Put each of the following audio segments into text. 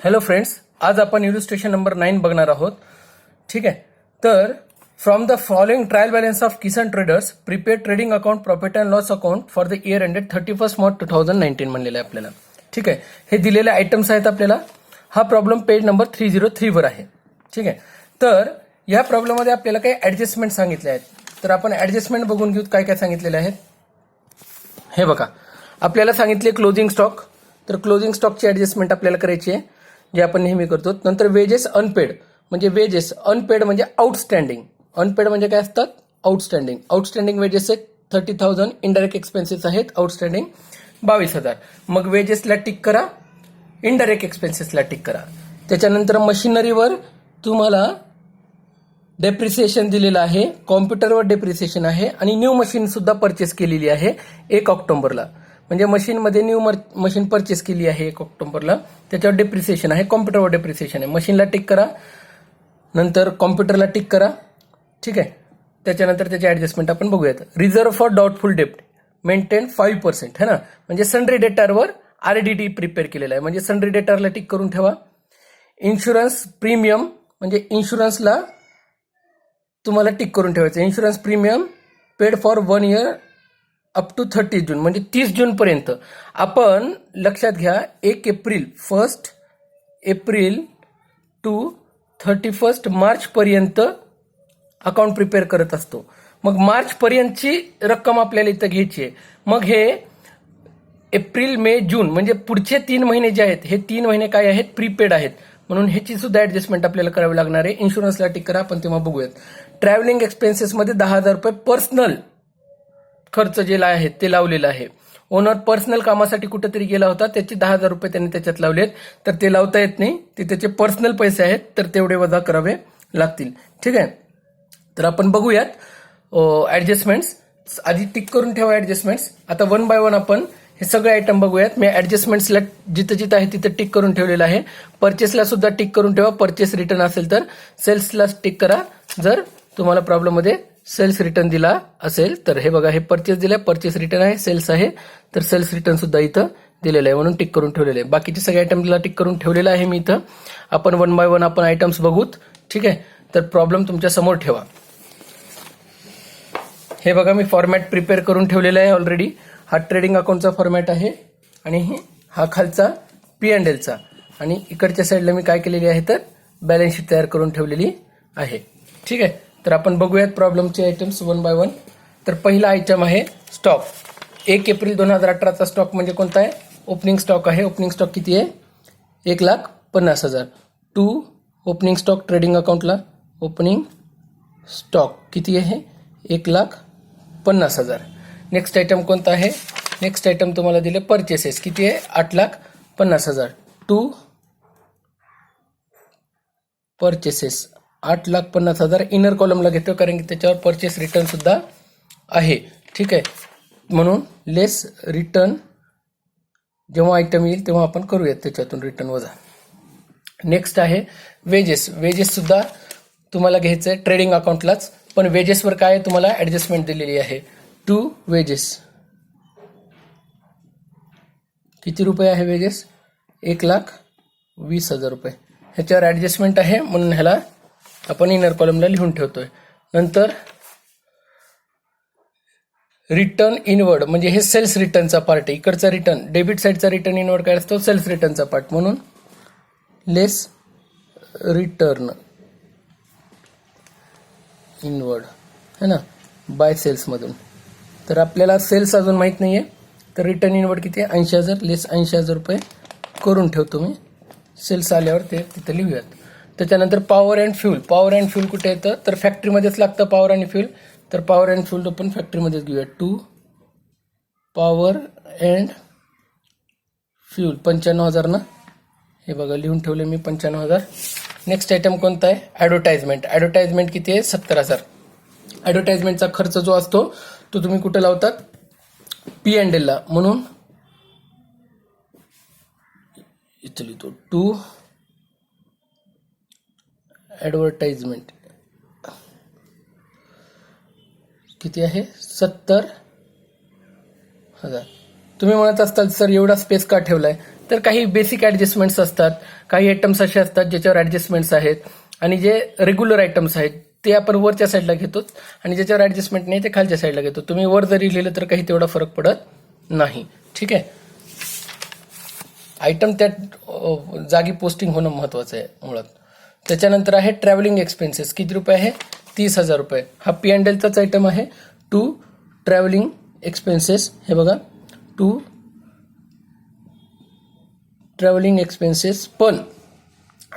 Hello friends, आज आपण इल्युस्ट्रेशन number 9 बघणार आहोत. ठीक आहे. तर from the following trial balance of Kisan traders prepare trading account profit and loss account for the year ended 31 March 2019 म्हणलेलं आहे आपल्याला. ठीक आहे. हे दिलेले आयटम्स आहेत आपल्याला. हा प्रॉब्लेम पेज नंबर 303 वर आहे. ठीक आहे. तर या प्रॉब्लेममध्ये आपल्याला काही ऍडजस्टमेंट सांगितले आहेत. तर आपण ऍडजस्टमेंट बघून घेऊ काय काय सांगितलेले आहेत. हे बघा, आपल्याला सांगितले क्लोजिंग स्टॉक. तर क्लोजिंग स्टॉकची ऍडजस्टमेंट आपल्याला करायची आहे, जे आपण नेहमी करतो. नंतर वेजेस अनपेड, म्हणजे वेजेस अनपेड म्हणजे आउटस्टँडिंग. अनपेड म्हणजे काय असतात? आउटस्टँडिंग. आउटस्टँडिंग वेजेस आहेत 30,000. इनडायरेक्ट एक्सपेन्सेस आहेत आउटस्टँडिंग 22,000. मग वेजेसला टिक करा, इनडायरेक्ट एक्सपेन्सेसला टिक करा. त्याच्यानंतर मशिनरीवर तुम्हाला डेप्रिसिएशन दिलेलं आहे, कॉम्प्युटरवर डेप्रिसिएशन आहे आणि न्यू मशीन सुद्धा परचेस केलेली आहे 1 ऑक्टोबरला. म्हणजे मशीनमध्ये न्यू मशीन परचेस केली आहे 1 ऑक्टोबरला, त्याच्यावर डेप्रिसिएशन आहे, कॉम्प्युटरवर डेप्रिसिएशन आहे. मशीनला टिक करा, नंतर कॉम्प्युटरला टिक करा. ठीक आहे. त्याच्यानंतर त्याची ऍडजस्टमेंट आपण बघूयात. रिझर्व्ह फॉर डाऊटफुल डेप्ट मेंटेन 5% है ना, म्हणजे सन्ड्री डेटारवर RDD प्रिपेअर केलेला आहे, म्हणजे सन्ड्री डेटारला टिक करून ठेवा. इन्शुरन्स प्रीमियम, म्हणजे इन्शुरन्सला तुम्हाला टिक करून ठेवायचं. Insurance premium paid for 1 year up to 30 June, म्हणजे 30 जून पर्यंत. आपण लक्षात घ्या, 1 एप्रिल टू 31 मार्च पर्यंत अकाउंट प्रिपेअर करत असतो. मग मार्च पर्यंतची रक्कम आपल्याला इथं घ्यायची आहे. मग हे एप्रिल मे जून म्हणजे पुढचे 3 महिने जे आहेत, हे 3 महिने काय आहेत? प्रीपेड आहेत. म्हणून ह्याची सुद्धा ऍडजस्टमेंट आपल्याला करावी लागणार आहे. इन्शुरन्सला टिक करा, आपण तेव्हा बघूयात. ट्रॅव्हलिंग एक्सपेन्सेसमध्ये 10,000 रुपये पर्सनल खर्च जे आहे ते लावलेलं आहे. ओनर पर्सनल कामासाठी कुठेतरी गेला होता, त्याचे 10,000 रुपये त्यांनी त्याच्यात लावलेत. तर ते लावता येत नाही, ते त्याचे पर्सनल पैसे आहेत, तर तेवढे वजा करावे लागतील. ठीक आहे. तर आपण बघूयात ऍडजस्टमेंट्स. आधी टिक करून ठेवा ऍडजस्टमेंट्स. आता 1 बाय 1 आपण हे सगळे आयटम बघूयात. मी ऍडजस्टमेंट्सला जिथं जिथं आहे तिथं टिक करून ठेवलेलं आहे. परचेसला सुद्धा टिक करून ठेवा. परचेस रिटर्न असेल तर सेल्सला टिक करा, जर तुम्हाला प्रॉब्लेममध्ये सेल्स रिटर्न दिला असेल तर. हे बघा, हे परचेस दिलाय, परचेस रिटर्न आहे, सेल्स आहे, तर सेल्स रिटर्न सुद्धा इथं दिलेलं आहे, म्हणून टिक करून ठेवलेलं आहे. बाकीचे सगळे आयटमला टिक करून ठेवलेलं आहे मी इथं. आपण 1 बाय 1 आपण आयटम्स बघूत. ठीक आहे. तर प्रॉब्लेम तुमच्या समोर ठेवा. हे बघा, मी फॉर्मॅट प्रिपेअर करून ठेवलेला आहे ऑलरेडी. हा ट्रेडिंग अकाउंटचा फॉर्मॅट आहे आणि हा खालचा P&Lचा, आणि इकडच्या साईडला मी काय केलेली आहे तर बॅलन्स शीट तयार करून ठेवलेली आहे. ठीक आहे. तर आपण बघूयात प्रॉब्लेमचे आयटम्स 1 बाय 1. तर पहिला आयटम आहे स्टॉक. 1 एप्रिल 2018चा स्टॉक म्हणजे कोणता आहे? ओपनिंग स्टॉक आहे. ओपनिंग स्टॉक किती आहे? 1,50,000. टू ओपनिंग स्टॉक ट्रेडिंग अकाउंटला ओपनिंग स्टॉक किती आहे? 1,50,000. नेक्स्ट आयटम कोणता आहे? नेक्स्ट आयटम तुम्हाला दिले परचेसेस किती आहे? 8,50,000. टू परचेसेस 8,50,000 इनर कॉलमला घेतो, कारण की त्याच्यावर परचेस रिटर्न सुद्धा आहे. ठीक आहे. म्हणून लेस रिटर्न जेव्हा आयटम येईल तेव्हा आपण करूयात त्याच्यातून रिटर्न वजा. नेक्स्ट आहे वेजेस. वेजेस सुद्धा तुम्हाला घ्यायचं आहे ट्रेडिंग अकाउंटलाच, पण वेजेसवर काय तुम्हाला ऍडजस्टमेंट दिलेली आहे. टू वेजेस किती रुपये आहे? वेजेस 1,20,000 रुपये. ह्याच्यावर ऍडजस्टमेंट आहे, म्हणून ह्याला आपण इनर कॉलमला लिहून ठेवतोय. नंतर रिटर्न इनवर्ड, म्हणजे हे सेल्स रिटर्नचा पार्ट आहे. इकडचा रिटर्न, डेबिट साईडचा रिटर्न इनवर्ड काय असतो? सेल्स रिटर्नचा पार्ट, म्हणून लेस रिटर्न इनवर्ड है ना, बाय सेल्स मधून. तर आपल्याला सेल्स अजून माहित नाहीये, तर रिटर्न इनवर्ड किती आहे? 80,000. लेस 80,000 रुपये करून ठेवतो मी. सेल्स आल्यावर ते तिथे लिहूयात. त्याच्यानंतर power and fuel. Power and fuel कुठे येतं? तर फॅक्टरीमध्येच लागतं पॉवर आणि फ्यूल. तर पॉवर अँड फ्यूल आपण फॅक्टरीमध्येच घेऊया. टू पॉवर अँड फ्यूल 95,000 ना. हे बघा, लिहून ठेवले मी 95,000. नेक्स्ट आयटम कोणता आहे? ॲडव्हर्टाइजमेंट. ॲडव्हर्टाइजमेंट किती आहे? 70,000. ॲडव्हर्टाइजमेंटचा खर्च जो असतो तो तुम्ही कुठे लावतात? P&Lला, म्हणून इथं लिहितो टू ॲडव्हर्टाइजमेंट किती आहे? 70,000. तुम्ही म्हणत असताल सर एवढा स्पेस का ठेवलाय? तर काही बेसिक ॲडजस्टमेंट्स असतात, काही आयटम्स असे असतात ज्याच्यावर ॲडजस्टमेंट्स आहेत, आणि जे रेग्युलर आयटम्स आहेत ते आपण वरच्या साईडला घेतो, आणि ज्याच्यावर ॲडजस्टमेंट नाही ते खालच्या साईडला घेतो. तुम्ही वर जरी लिहिलं तर काही तेवढा फरक पडत नाही. ठीक आहे. आयटम त्या जागी पोस्टिंग होणं महत्त्वाचं आहे मुळात. त्याच्यानंतर आहे ट्रॅव्हलिंग एक्सपेन्सेस. किती रुपये आहे? 30,000 रुपये. हा P&Lचाच आयटम आहे. To travelling expenses. हे बघा, टू ट्रॅव्हलिंग एक्सपेन्सेस. पण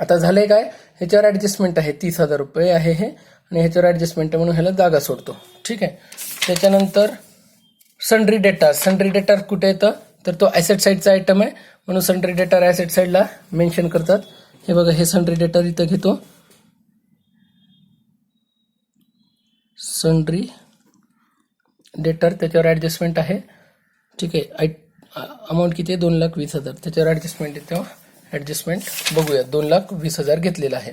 आता झालंय काय, ह्याच्यावर ॲडजस्टमेंट आहे. 30,000 रुपये आहे हे, आणि ह्याच्यावर ॲडजस्टमेंट आहे म्हणून ह्याला जागा सोडतो. ठीक आहे. त्याच्यानंतर सन्ड्री डेटार. सन्ड्री डेटार कुठे येतं तर तो ॲसेट साईडचा आयटम आहे, म्हणून सन्ड्री डेटार ॲसेट साईडला मेन्शन करतात. हे बघा, हे सन्ड्री डेटार इथं घेतो. सन्ड्री डेटार, त्याच्यावर ॲडजस्टमेंट आहे. ठीक आहे. अमाऊंट किती आहे? 2,20,000. त्याच्यावर ॲडजस्टमेंट आहे, तेव्हा ॲडजस्टमेंट बघूया. 2,20,000 घेतलेलं आहे.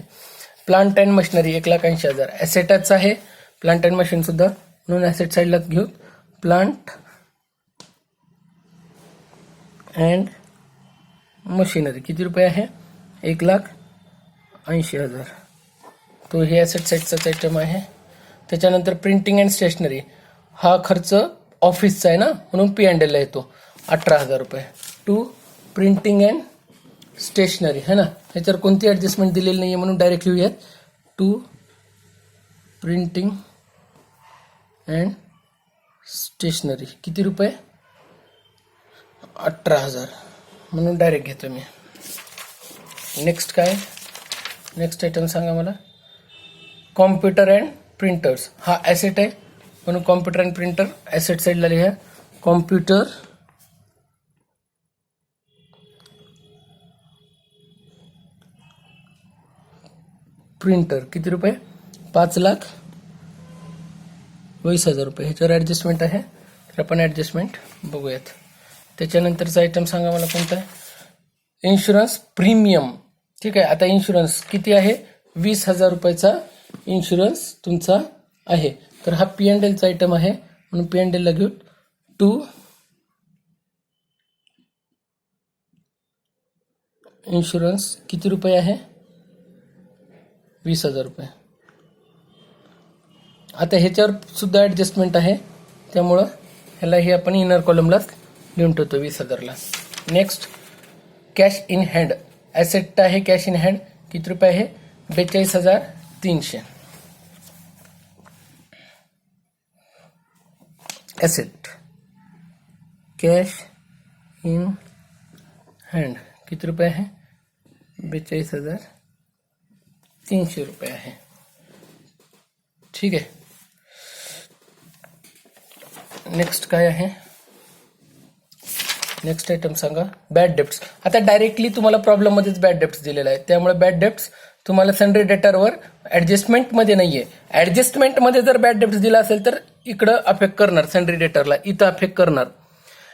Plant and machinery 1,80,000. ॲसेटच आहे प्लांट अँड मशीन सुद्धा, म्हणून ॲसेट साईडलाच घेऊ. प्लांट अँड मशिनरी किती रुपये आहे? 1,80,000. तो हे ॲसेट साईडचाच आयटम आहे. त्याच्यानंतर प्रिंटिंग अँड स्टेशनरी. हा खर्च ऑफिसचा आहे ना, म्हणून P&Lला येतो. 18,000 रुपये. टू प्रिंटिंग अँड स्टेशनरी है ना, ह्याच्यावर कोणती ॲडजस्टमेंट दिलेली नाही आहे म्हणून डायरेक्ट लिहूयात. टू प्रिंटिंग अँड स्टेशनरी किती रुपये? 18,000 म्हणून डायरेक्ट घेतो मी. नेक्स्ट काय? नेक्स्ट आयटम सांगा मला. Computer and printers. हा ॲसेट आहे म्हणून कॉम्प्युटर अँड प्रिंटर ॲसेट साईडला लिहा. कॉम्प्युटर प्रिंटर किती रुपये? 5,20,000 रुपये. ह्याच्यावर ॲडजस्टमेंट आहे, तर आपण ॲडजस्टमेंट बघूयात. त्याच्यानंतरचा आयटम सांगा मला कोणता आहे? Insurance premium. ठीक आहे. आता इन्शुरन्स किती आहे? 20,000 रुपयाचा इन्शुरन्स तुमचा आहे. तर हा P&Lचा आयटम आहे, म्हणून P&Lला घेऊ. टू इन्शुरन्स किती रुपये आहे? 20,000 रुपये. आता ह्याच्यावर सुद्धा ॲडजस्टमेंट आहे, त्यामुळं ह्यालाही आपण इनर कॉलमलाच लिहून ठेवतो 20,000ला. Next cash in hand. Asset आहे कॅश इन हँड. किती रुपये आहे? 42,300. ॲसेट कॅश इन हँड किती रुपये आहे? 42,300 रुपये आहे. ठीक आहे. नेक्स्ट काय आहे? नेक्स्ट आयटम सांगा. Bad debts. आता डायरेक्टली तुम्हाला प्रॉब्लेममध्येच बॅड डेप्ट्स दिलेला आहे, त्यामुळे बॅड डेप्ट्स तुम्हाला सन्ड्री डेटारवर ॲडजस्टमेंटमध्ये नाही आहे. ॲडजस्टमेंटमध्ये जर बॅड डेप्ट्स दिला असेल तर इकडं अफेक्ट करणार, सन्ड्री डेटारला इथं अफेक्ट करणार.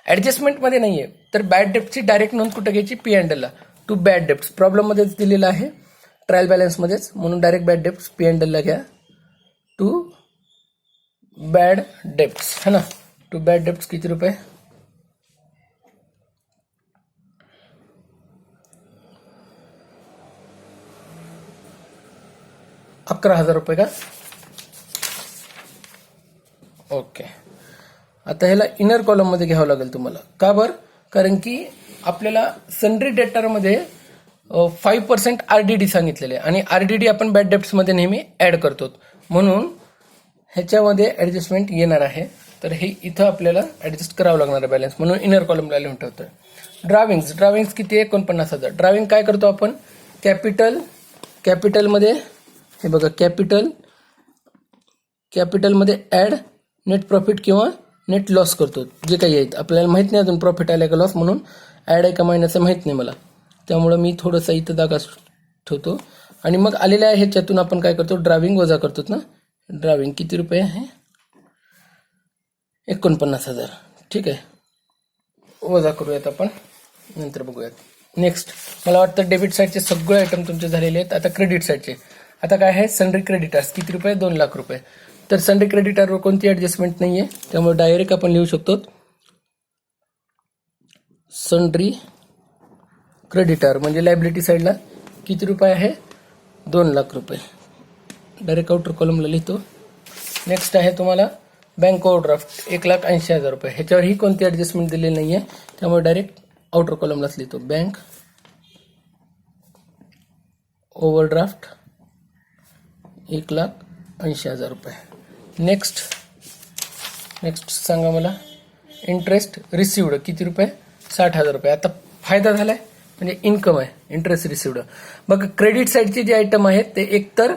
ॲडजस्टमेंटमध्ये नाही आहे तर बॅड डेप्टची डायरेक्ट नोंद कुठं घ्यायची? P&Lला. टू बॅड डेप्ट्स प्रॉब्लेममध्येच दिलेला आहे, ट्रायल बॅलन्समध्येच, म्हणून डायरेक्ट बॅड डेप्ट्स P&Lला घ्या. टू बॅड डेप्ट्स है ना. टू बॅड डेप्ट्स किती रुपये? 11,000 रुपये का? ओके. आता ह्याला इनर कॉलममध्ये घ्यावं लागेल तुम्हाला. का बरं? कारण की आपल्याला सन्ड्री डेटारमध्ये 5% RDD सांगितलेले आहे, आणि RDD आपण बॅड डेप्ट्समध्ये नेहमी ॲड करतो, म्हणून ह्याच्यामध्ये ॲडजस्टमेंट येणार आहे. तर हे इथं आपल्याला ॲडजस्ट करावं लागणार आहे बॅलन्स, म्हणून इनर कॉलमला लिहून ठेवतोय. ड्राविंग्स किती आहे? 49,000. ड्राविंग काय करतो आपण? कॅपिटलमध्ये हे बघा, कॅपिटलमध्ये ॲड नेट प्रॉफिट किंवा नेट लॉस करतो. जे काही आहेत आपल्याला माहीत नाही अजून प्रॉफिट आलं का लॉस, म्हणून ॲड आहे का मायनस आहे माहीत नाही मला, त्यामुळं मी थोडंसं इथं जागा ठेवतो. आणि मग आलेल्या आहे ह्याच्यातून आपण काय करतो? ड्राविंग वजा करतो ना. ड्राविंग किती रुपये आहे? 49,000. ठीक आहे. वजा करूयात आपण, नंतर बघूयात. नेक्स्ट मला वाटतं डेबिट साईडचे सगळे आयटम तुमचे झालेले आहेत. आता क्रेडिट साईडचे. आता काय आहे? सन्ड्री क्रेडिटर्स किती रुपये? 2,00,000 रुपये. तर सन्ड्री क्रेडिटरवर कोणती ॲडजस्टमेंट नाही आहे, त्यामुळे डायरेक्ट आपण लिहू शकतो सन्ड्री क्रेडिटर म्हणजे लायबिलिटी साईडला किती रुपये आहे 2 लाख रुपये. डायरेक्ट आउटर कॉलमला लिहितो. नेक्स्ट आहे तुम्हाला बँक ओव्हरड्राफ्ट 1,80,000 रुपये. ह्याच्यावरही कोणती ॲडजस्टमेंट दिलेली नाही आहे, त्यामुळे डायरेक्ट आउटर कॉलमलाच लिहितो. बँक ओव्हरड्राफ्ट 1,80,000 रुपये. नेक्स्ट सांगा मला इंटरेस्ट रिसिवड किती रुपये 60,000 रुपये. आता फायदा झालाय म्हणजे इन्कम आहे इंटरेस्ट रिसिवड. मग क्रेडिट साईडचे जे आयटम आहेत ते एकतर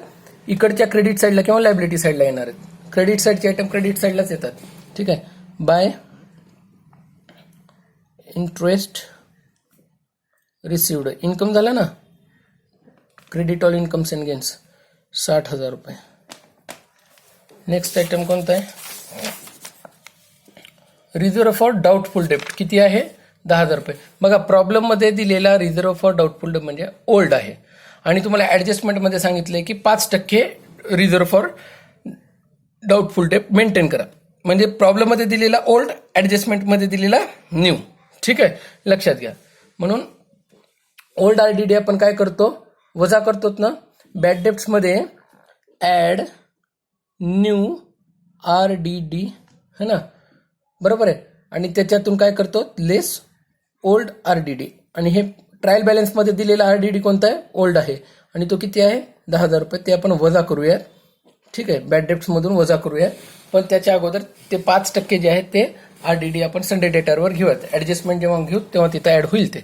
इकडच्या क्रेडिट साईडला किंवा लायबिलिटी साईडला येणार आहेत. क्रेडिट साईडचे आयटम क्रेडिट साईडलाच येतात. ठीक आहे. बाय इंटरेस्ट रिसिवड इन्कम झाला ना, credit all incomes and gains 60,000 रुपये. नेक्स्ट आयटम कोणता आहे रिझर्व्ह फॉर डाऊटफुल डेप्ट किती आहे 10,000 रुपये. बघा प्रॉब्लेममध्ये दिलेला रिझर्व्ह फॉर डाऊटफुल डेप्ट म्हणजे ओल्ड आहे आणि तुम्हाला ॲडजस्टमेंटमध्ये सांगितलंय की 5% रिझर्व्ह फॉर डाऊटफुल डेप्ट मेंटेन करा. म्हणजे प्रॉब्लेममध्ये दिलेला ओल्ड, ॲडजस्टमेंटमध्ये दिलेला न्यू. ठीक आहे, लक्षात घ्या. म्हणून ओल्ड RDD आपण काय करतो वजा करतोत ना, बॅड डेप्ट्समध्ये ॲड न्यू RDD है ना, बरोबर आहे. आणि त्याच्यातून काय करतो लेस ओल्ड RDD. आणि हे ट्रायल बॅलन्समध्ये दिलेला RDD कोणता आहे ओल्ड आहे आणि तो किती आहे 10,000 रुपये. ते आपण वजा करूया. ठीक आहे, बॅड डेप्ट्समधून वजा करूया. पण त्याच्या अगोदर ते 5% जे आहेत ते RDD आपण संडे डेटावर घेऊयात. ॲडजस्टमेंट जेव्हा घेऊ तेव्हा तिथं ॲड होईल ते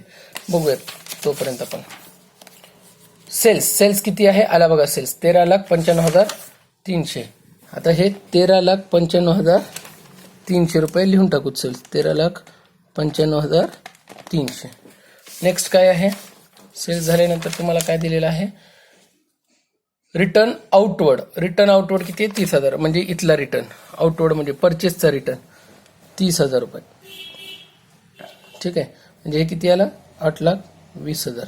बघूयात. तोपर्यंत आपण सेल्स किती आहे आला बघा. सेल्स 13,95,300. आता हे 13,95,300 रुपये लिहून टाकू. सेल्स 13,95,300. नेक्स्ट काय आहे सेल्स झाल्यानंतर तुम्हाला काय दिलेलं आहे रिटर्न आउटवर्ड किती आहे 30,000. म्हणजे इथला रिटर्न आउटवर्ड म्हणजे परचेसचा रिटर्न 30,000 रुपये. ठीक आहे, म्हणजे हे किती आला 8,20,000.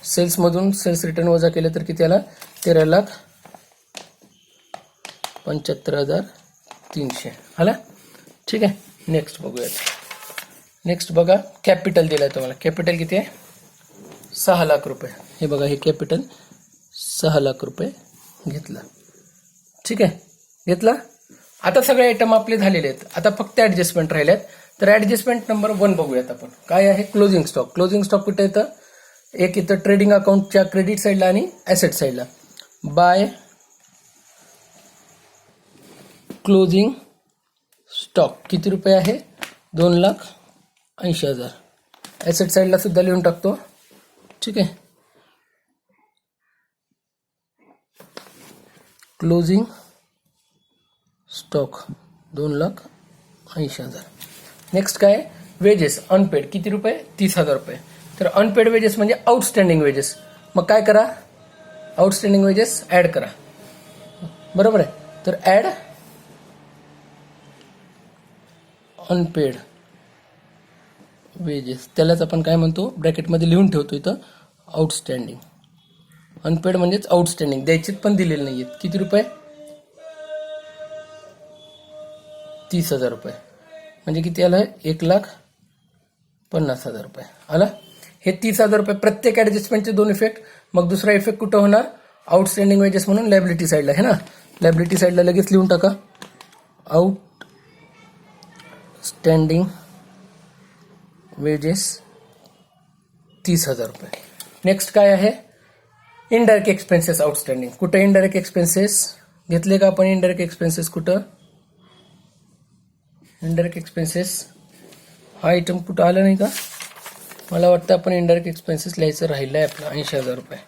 सेल्समधून सेल्स रिटर्न वजा केलं तर किती आला 13,75,300 आला. ठीक आहे, नेक्स्ट बघूयात. नेक्स्ट बघा कॅपिटल दिलाय तुम्हाला. कॅपिटल किती आहे 6 लाख रुपये. हे बघा हे कॅपिटल 6 लाख रुपये घेतला. ठीक आहे, घेतला. आता सगळे आयटम आपले झालेले आहेत. आता फक्त ॲडजस्टमेंट राहिल्यात. तर ॲडजस्टमेंट नंबर 1 बघूयात आपण. काय आहे क्लोजिंग स्टॉक. क्लोजिंग स्टॉक कुठे येतं एक इथं ट्रेडिंग अकाउंटच्या क्रेडिट साईडला आणि ॲसेट साईडला. बाय क्लोजिंग स्टॉक किती रुपये आहे 2,80,000. ॲसेट साईडला सुद्धा लिहून टाकतो. ठीक आहे, क्लोजिंग स्टॉक 2,80,000. नेक्स्ट काय वेजेस अनपेड किती रुपये 30,000 रुपये. तर अनपेड वेजेस म्हणजे आउटस्टँडिंग वेजेस. मग काय करा आउटस्टँडिंग वेजेस ॲड करा. बरोबर आहे. तर ॲड अनपेड वेजेस त्यालाच आपण काय म्हणतो ब्रॅकेटमध्ये लिहून ठेवतो इथं आउटस्टँडिंग. अनपेड म्हणजेच आउटस्टँडिंग द्यायचेत पण दिलेले नाही आहेत. किती रुपये 30,000 रुपये. म्हणजे किती आलं 1,50,000 रुपये आला. हे 30,000 रुपये प्रत्येक ॲडजस्टमेंटचे 2 इफेक्ट. मग दुसरा इफेक्ट कुठं होणार आउटस्टँडिंग वेजेस म्हणून लायबिलिटी साईडला आहे ना. लायबिलिटी साईडला लगेच लिहून टाका आउटस्टँडिंग वेजेस 30,000 रुपये. नेक्स्ट काय आहे इनडायरेक्ट एक्सपेन्सेस आउटस्टँडिंग. कुठं इनडायरेक्ट एक्सपेन्सेस घेतले का आपण. इनडायरेक्ट एक्सपेन्सेस कुठं इनडायरेक्ट एक्सपेन्सेस हा आयटम कुठं आला नाही का. मला वाटतं आपण इनडायरेक्ट एक्सपेन्सेस लिहायचं राहिलं आहे आपलं 80,000 रुपये.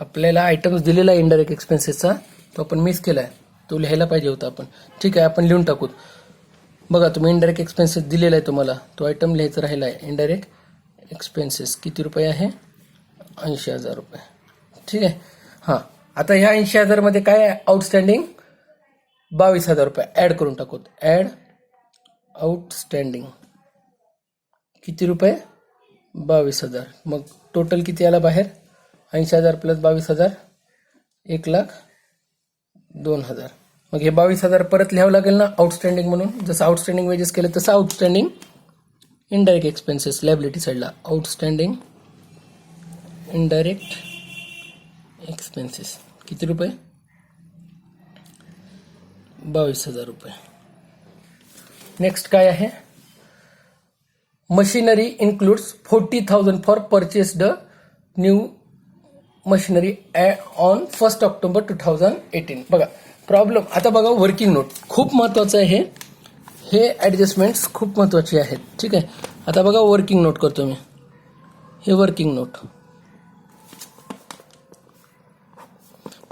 आपल्याला आयटम्स दिलेला आहे इनडायरेक्ट एक्सपेन्सेसचा तो आपण मिस केला आहे. तो लिहायला पाहिजे होता आपण. ठीक आहे, आपण लिहून टाकू. बघा तुम्ही इनडायरेक्ट एक्सपेन्सेस दिलेला आहे तुम्हाला तो आयटम लिहायचा राहिला आहे. इनडायरेक्ट एक्सपेन्सेस किती रुपये आहे 80,000 रुपये. ठीक आहे. हां, आता ह्या 80,000 मध्ये काय आहे आउटस्टँडिंग 22,000 रुपये ॲड करून टाकू. ॲड आउटस्टँडिंग किती रुपये 22,000. मग टोटल किती आला बाहेर 80,000 प्लस 22,000 1,02,000. मग हे 22,000 परत लिहावं लागेल ना आउटस्टँडिंग म्हणून. जसं आउटस्टँडिंग वेजेस केलं तसं आउटस्टँडिंग इनडायरेक्ट एक्सपेन्सेस लायबिलिटी साईडला आउटस्टँडिंग इनडायरेक्ट एक्सपेन्सेस किती रुपये 22,000 रुपये. नेक्स्ट काय आहे machinery includes 40,000 for purchased new machinery on 1 October 2018. बघा प्रॉब्लेम आता बघा वर्किंग नोट खूप महत्वाचं आहे हे ॲडजस्टमेंट्स खूप महत्वाचे आहेत. ठीक आहे आता बघा वर्किंग नोट करतो मी. हे वर्किंग नोट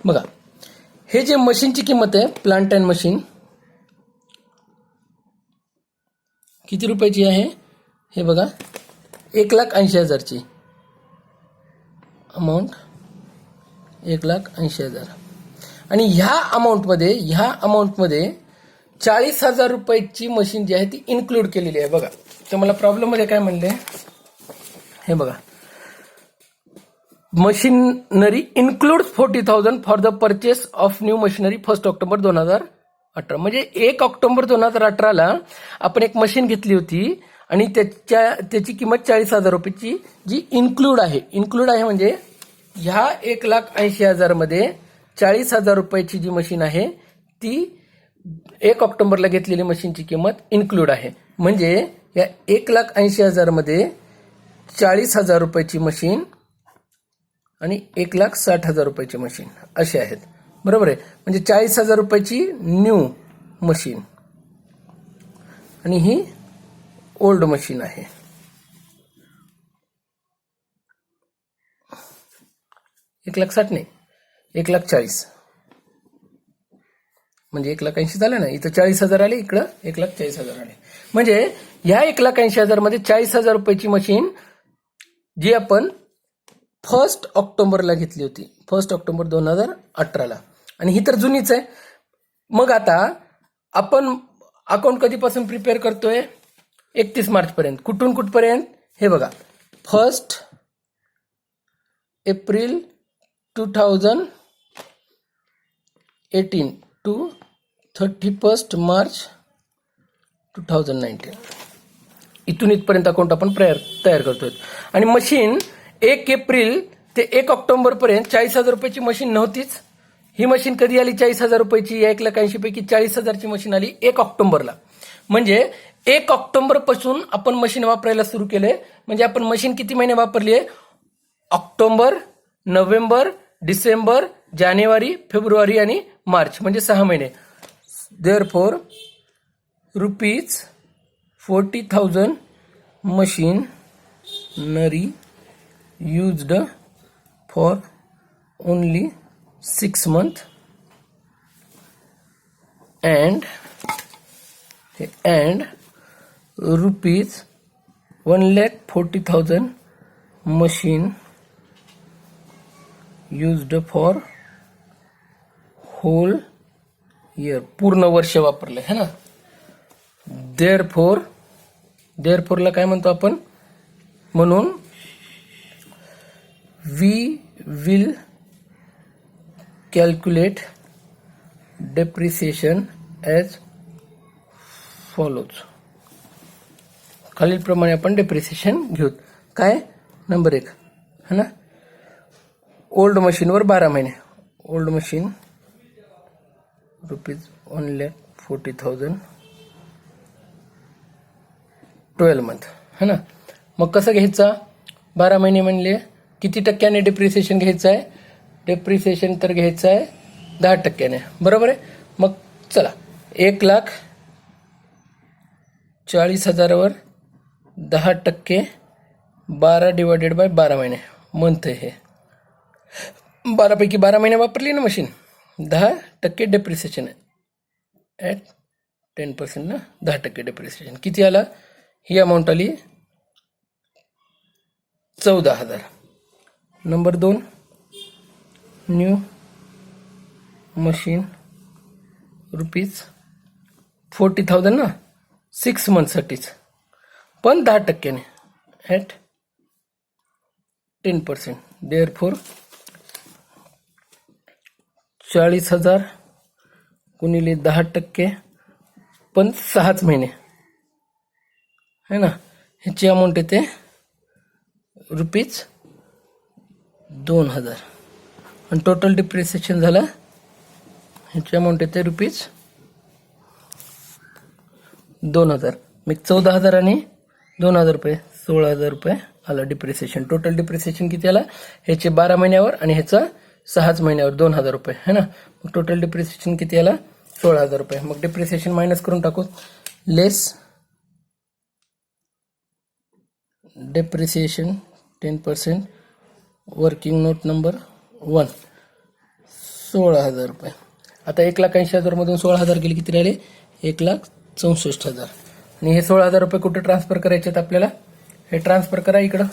बघा हे जे मशीनची किंमत आहे प्लांट अँड मशीन किती रुपयाची आहे हे बघा 1,80,000ची अमाऊंट 1,80,000 आणि ह्या अमाऊंटमध्ये 40,000 रुपयाची मशीन जी आहे ती इन्क्लूड केलेली आहे. बघा तर मला प्रॉब्लेम मध्ये काय म्हणले हे बघा machinery includes 40,000 for the purchase of new machinery 1 October 2018. म्हणजे 1 ऑक्टोबर 2018ला आपण एक मशीन घेतली होती आणि त्याची किंमत 40,000 रुपयाची जी इन्क्लूड आहे म्हणजे ह्या 1,80,000 मध्ये 40,000 रुपयाची जी मशीन आहे ती 1 ऑक्टोबरला घेतलेली मशीनची किंमत इन्क्लूड आहे. म्हणजे या 1,80,000 मध्ये 40,000 रुपयाची मशीन आणि 1,60,000 रुपयाची मशीन असे आहेत. बरोबर आहे म्हणजे 40,000 रुपयाची न्यू मशीन आणि ही ओल्ड मशीन आहे. 1,60,000 नाही 1,40,000 म्हणजे 1,80,000 झालं ना. इथं 40,000 आले इकडं 1,40,000 आले. म्हणजे ह्या 1,80,000 मध्ये 40,000 रुपयाची मशीन जी आपण 1 ऑक्टोबरला घेतली होती 1 ऑक्टोबर 2018ला आणि ही तर जुनीच आहे. मग आता आपण अकाउंट कधीपासून प्रिपेअर करतोय 31 मार्च पर्यंत. कुठून कुठपर्यंत हे बघा 1 एप्रिल 2018 टू 31 मार्च 2019 इथून इथपर्यंत अकाउंट आपण तयार करतोय. आणि मशीन 1 एप्रिल ते 1 ऑक्टोबर पर्यंत 40,000 रुपयाची मशीन नव्हतीच. ही मशीन कधी आली 40,000 रुपयाची 1,80,000 पैकी 40,000ची मशीन आली 1 ऑक्टोबरला. म्हणजे 1 ऑक्टोबर पासून आपण मशीन वापरायला सुरू केले. म्हणजे आपण मशीन किती महिने वापरली आहे ऑक्टोबर नोव्हेंबर डिसेंबर जानेवारी फेब्रुवारी आणि मार्च म्हणजे 6 महिने. Therefore ₹40,000 machinery used for only 6 months and ₹1,40,000 machine used for whole year पूर्ण वर्ष वापरले है ना. देअरफॉरला काय म्हणतो आपण म्हणून we will calculate depreciation as follows. खालीलप्रमाणे आपण डेप्रिसिएशन घेऊ. काय नंबर 1 है ना ओल्ड मशीनवर 12 महिने ओल्ड मशीन ₹1,40,000 12 मंथ है ना. मग कसं घ्यायचा 12 महिने म्हणले किती टक्क्याने डेप्रिसिएशन घ्यायचं आहे. डेप्रिसिएशन तर घ्यायचं आहे 10% बरोबर आहे. मग चला 1,40,000वर 10% 12 डिवायडेड बाय 12 महिने मंथ आहे. 12 पैकी 12 महिने वापरली ना मशीन 10% डेप्रिसिएशन आहे ॲट 10% ना 10% डेप्रिसिएशन किती आला. ही अमाऊंट आली 14,000. नंबर 2 न्यू मशीन ₹40,000 ना 6 मंथसाठीच पण 10% ॲट 10%. देअरफॉर 40,000 गुणिले 10% पण 6च महिने है ना ह्याची अमाऊंट येते ₹2000 आणि टोटल डिप्रिसिएशन झालं ह्याची अमाऊंट येते ₹2000. मग 14,000 आणि 2,000 रुपये 16,000 रुपये आलं डिप्रिसिएशन. टोटल डिप्रिसिएशन किती आला ह्याचे 12 महिन्यावर आणि ह्याचा 6 महिन्यावर 2,000 रुपये है ना. मग टोटल डिप्रिसिएशन किती आला 16,000 रुपये. मग डिप्रिसिएशन मायनस करून टाकू. लेस डेप्रिसिएशन 10% वर्किंग नोट नंबर 1 16,000 रुपये. आता 1,80,000 मधून 16,000 गेले किती राहिले 1,64,000. आणि हे 16,000 रुपये कुठे ट्रान्सफर करायचे आहेत आपल्याला हे ट्रान्सफर करा इकडं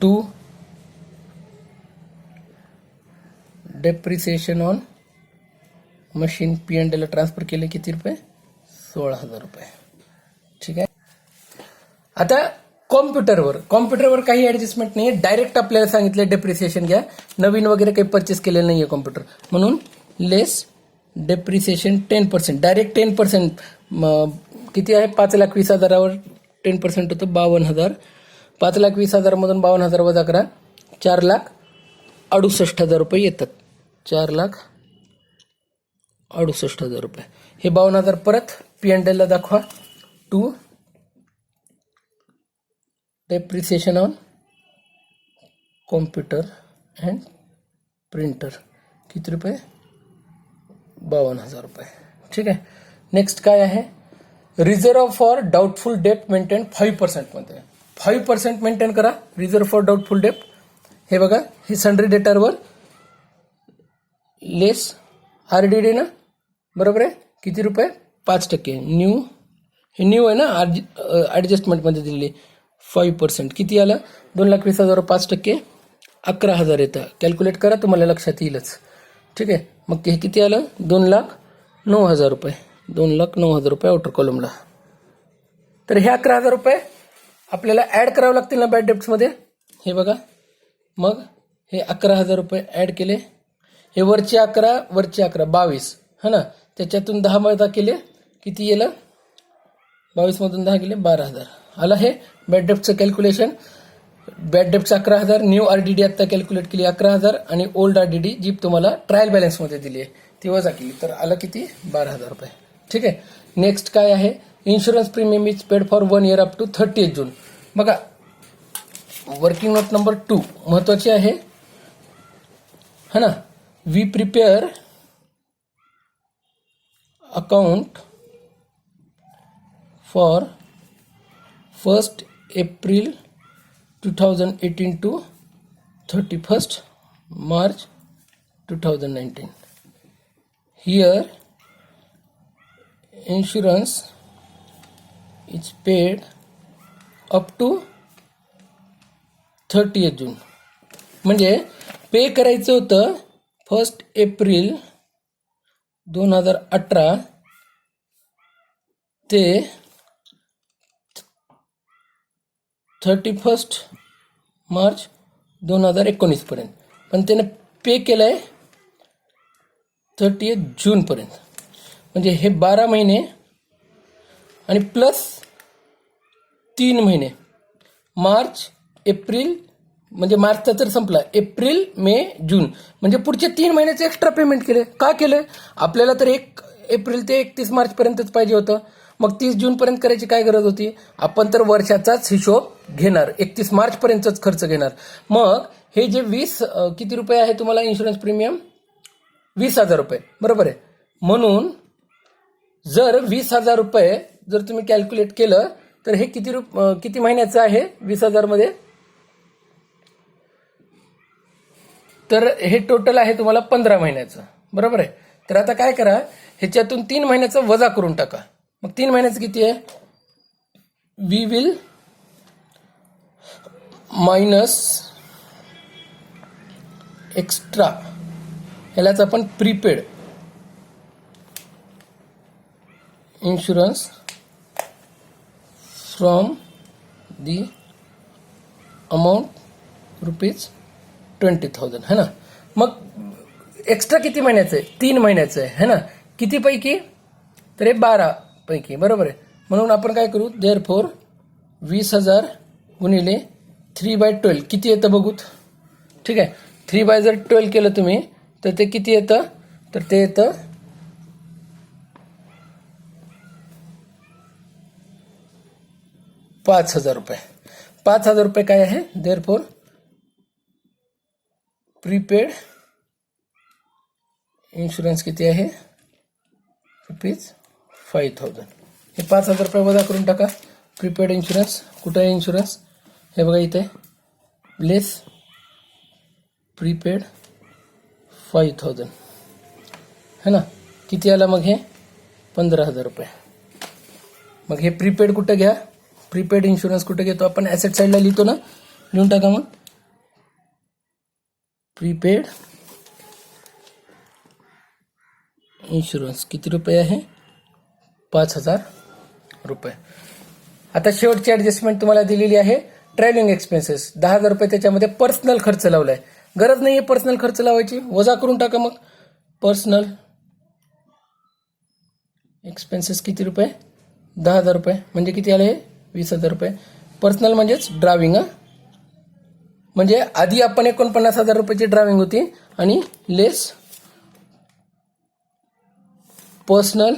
to depreciation on machine P&L ला ट्रान्सफर केले किती रुपये 16,000 रुपये. ठीक आहे. आता कॉम्प्युटरवर काही ऍडजस्टमेंट नाही डायरेक्ट आपल्याला सांगितलं डेप्रिसिएशन घ्या. नवीन वगैरे काही परचेस केलेलं नाहीये कॉम्प्युटर म्हणून लेस डेप्रिसिएशन 10% डायरेक्ट 10% किती आहे 5,20,000वर 10% होतं 52,000. 5,20,000 मधून 52,000 वजा करा 4,68,000 रुपये येतात. 4,68,000 रुपये. हे 52,000 परत P&L ला दाखवा. To depreciation on computer and printer किती रुपये 52,000 रुपये. ठीक आहे. नेक्स्ट काय आहे reserve for doubtful debt maintain 5% मध्ये 5% मेंटेन करा. रिझर्व्ह फॉर डाऊटफुल डेट हे बघा हे सन्ड्री डेटारवर लेस RDD ना बरोबर आहे किती रुपये 5%. हे न्यू आहे ना ॲडजस्टमेंटमध्ये दिलेली 5% किती आलं 2,20,000 5% 11,000 येतं. कॅल्क्युलेट करा तुम्हाला लक्षात येईलच. ठीक आहे. मग हे किती आलं 2,09,000 रुपये 2,09,000 रुपये आउटर कॉलमला. तर हे 11,000 रुपये आपल्याला ऍड करावे लागतील ना बॅड डेप्ट्समध्ये. हे बघा मग हे 11,000 रुपये ऍड केले. हे वरचे 11 वरचे 11 22 है ना. त्याच्यातून 10 वजा केले किती येलं 22 मधून 10 गेले 12,000 आला. हे बॅड डेप्टचं कॅल्क्युलेशन. बॅड डेप्टचं 11,000 न्यू RDD आता कॅल्क्युलेट केली 11,000 आणि ओल्ड RDD जी तुम्हाला ट्रायल बॅलन्समध्ये दिली आहे ती वजा केली तर आलं किती 12,000 रुपये. ठीक आहे. नेक्स्ट काय आहे insurance premium is paid for 1 year up to 30th June. बघा वर्किंग नोट नंबर 2 महत्वाची आहे है ना. We prepare account for 1st April 2018 to 31st March 2019. Here insurance is paid up to 30th June. म्हणजे पे करायचं होतं 1st April 2018 ते 31st March 2019 पर्यंत पण त्याने पे केलंय 30th June पर्यंत. म्हणजे हे 12 महिने आणि प्लस 3 महिने मार्च एप्रिल म्हणजे मार्चचा तर संपला एप्रिल मे जून म्हणजे पुढचे 3 महिन्याचे एक्स्ट्रा पेमेंट केले. का केलं आपल्याला तर 1 एप्रिल ते 31 मार्च पर्यंतच पाहिजे होतं. मग 30 जून पर्यंत करायची काय गरज होती. आपण तर वर्षाचाच हिशोब घेणार 31 मार्च पर्यंतच खर्च घेणार. मग हे जे 20 किती रुपये आहे तुम्हाला इन्शुरन्स प्रीमियम 20,000 रुपये बरोबर आहे. म्हणून जर 20,000 रुपये जर तुम्ही कॅल्क्युलेट केलं तर हे किती महिन्याचं आहे 20,000 मध्ये तर हे टोटल आहे तुम्हाला 15 महिन्याचं बरोबर आहे. तर आता काय करा ह्याच्यातून 3 महिन्याचं वजा करून टाका. मग 3 महिन्याचं किती आहे वी विल मायनस एक्स्ट्रा ह्यालाच आपण prepaid insurance from the amount ₹20,000 है ना. मग एक्स्ट्रा किती महिन्याचं आहे 3 महिन्याचं आहे है ना. किती पैकी तर हे 12 पैकी बरोबर आहे. म्हणून आपण काय करू, देअरफॉर 20,000 गुणिले 3/12 किती येतं बघूत. ठीक आहे, 3/12 केलं तुम्ही तर ते किती येतं, तर ते येतं 5,000 रुपये. 5,000 रुपये काय आहे, देअरफॉर प्रीपेड इन्शुरन्स किती आहे, ₹5,000. हे 5,000 रुपये वजा करून टाका. प्रीपेड इन्शुरन्स कुठं आहे, इन्शुरन्स हे बघा इथे, लेस प्रीपेड 5,000 है ना, किती आला मग हे 15,000 रुपये. मग हे प्रीपेड कुठं घ्या, प्रीपेड इन्शुरन्स कुठे घेतो आपण, ॲसेट साईडला लिहितो ना, लिहून टाका मग. प्रीपेड इन्शुरन्स किती रुपये आहे, 5,000 रुपये. आता शेवटची ॲडजस्टमेंट तुम्हाला दिलेली आहे, ट्रॅव्हलिंग एक्सपेन्सेस 10,000 रुपये त्याच्यामध्ये पर्सनल खर्च लावलाय. गरज नाही आहे पर्सनल खर्च लावायची, वजा करून टाका मग. पर्सनल एक्सपेन्सेस किती रुपये, 10,000 रुपये, म्हणजे किती आले 20,000 रुपये. पर्सनल म्हणजेच ड्रायव्हिंग, म्हणजे आधी आपण 49,000 रुपयाची ड्रायव्हिंग होती आणि लेस पर्सनल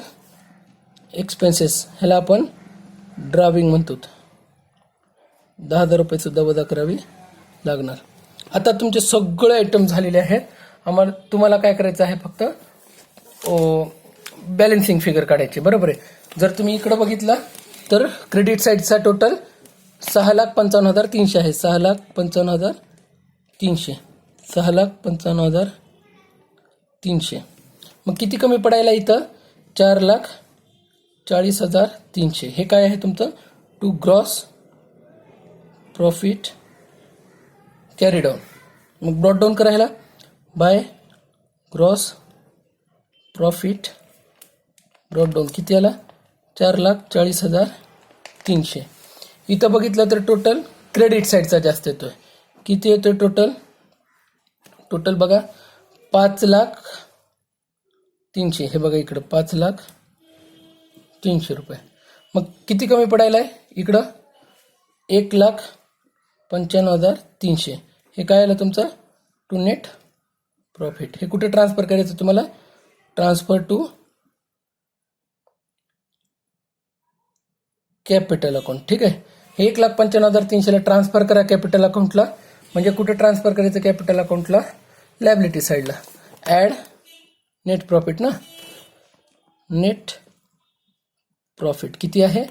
एक्सपेन्सेस, ह्याला आपण ड्रायव्हिंग म्हणतो. 10,000 रुपये सुद्धा वजा करावी लागणार. आता तुमचे सगळे आयटम झालेले आहेत. तुम्हाला काय करायचं आहे, फक्त बॅलन्सिंग फिगर काढायची, बरोबर आहे. जर तुम्ही इकडं बघितलं तर क्रेडिट साईडचा टोटल 6,55,300 आहे. 6,55,300, 6,55,300. मग किती कमी पडायला इथं, 4,40,300. हे काय आहे तुमचं, to gross profit carry down. मग ब्रॉड डाऊन करायला by gross profit brought down किती आला, 4,40,300. इथं बघितलं तर टोटल क्रेडिट साईडचा जास्त येतोय. किती येतोय टोटल बघा, 5,03,000. हे बघा इकडं 5,03,000 रुपये. मग किती कमी पडायला आहे इकडं, 1,95,300. हे काय आलं तुमचं, टू नेट प्रॉफिट. हे कुठे ट्रान्सफर करायचं तुम्हाला, ट्रान्सफर टू कॅपिटल अकाउंट. ठीक आहे, हे 1,95,300 ट्रान्सफर करा कॅपिटल अकाउंटला. म्हणजे कुठे ट्रान्सफर करायचं, कॅपिटल अकाउंटला, लायबिलिटी साईडला. ॲड नेट प्रॉफिट ना, नेट प्रॉफिट किती आहे,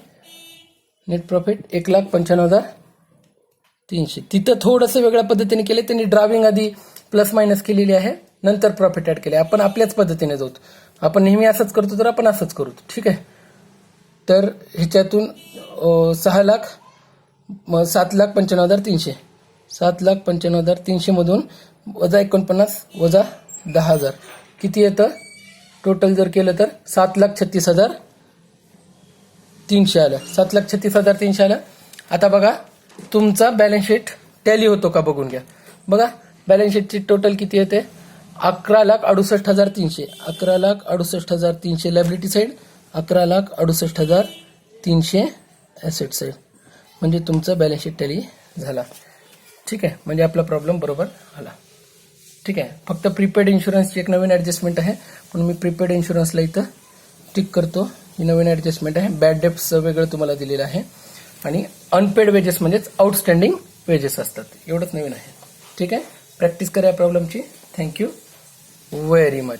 नेट प्रॉफिट 1,95,300. तिथं थोडंसं वेगळ्या पद्धतीने केले त्यांनी, ड्रायव्हिंग आधी प्लस मायनस केलेली आहे, नंतर प्रॉफिट ॲड केले. आपण आपल्याच पद्धतीने जाऊ, आपण नेहमी असंच करतो तर आपण असंच करू. ठीक आहे, तर ह्याच्यातून 7,95,300, 7,95,300 मधून वजा 49 वजा 10,000 किती येतं, टोटल जर केलं तर 7,36,300 आलं. 7,36,300 आलं. आता बघा तुमचा बॅलन्स शीट टॅली होतो का बघून घ्या. बघा बॅलन्स शीटची टोटल किती येते, 11,68,300. 11,68,300 लायबिलिटी साईड, 11,68,300 ॲसेट साईड. म्हणजे तुमचं बॅलन्स शीट टॅली झाला. ठीक आहे, म्हणजे आपला प्रॉब्लेम बरोबर आला. ठीक आहे, फक्त प्रीपेड इन्शुरन्सची एक नवीन ॲडजस्टमेंट आहे, पण मी प्रीपेड इन्शुरन्सला इथं टिक करतो. ही नवीन ॲडजस्टमेंट आहे. बॅड डेप्सचं वेगळं तुम्हाला दिलेलं आहे आणि अनपेड वेजेस म्हणजेच आउटस्टँडिंग वेजेस असतात, एवढंच नवीन आहे. ठीक आहे, प्रॅक्टिस करा या प्रॉब्लेमची. Thank you very much.